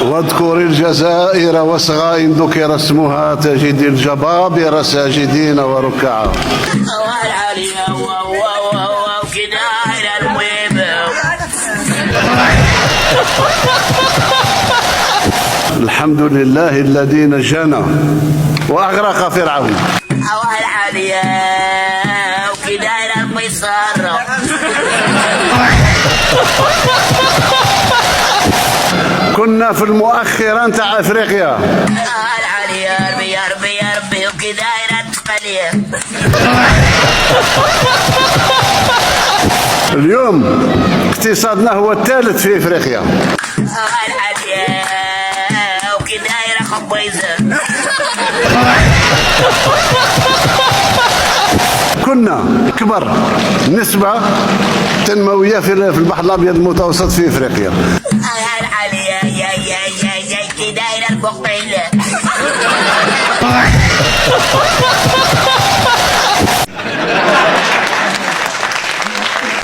واذكر الجزائر واسغى إن ذكر اسمها تجد الجبابرة ساجدين وركعا. الحمد لله الذي نجانا وأغرق فرعون. كنا في المؤخرة تاع افريقيا. يا ربي وكدايرة تقليه. اليوم اقتصادنا هو الثالث في افريقيا. وكدايرة خبيزة. كنا كبر نسبة تنموية في البحر الأبيض المتوسط في افريقيا. كدايرة البقيلة.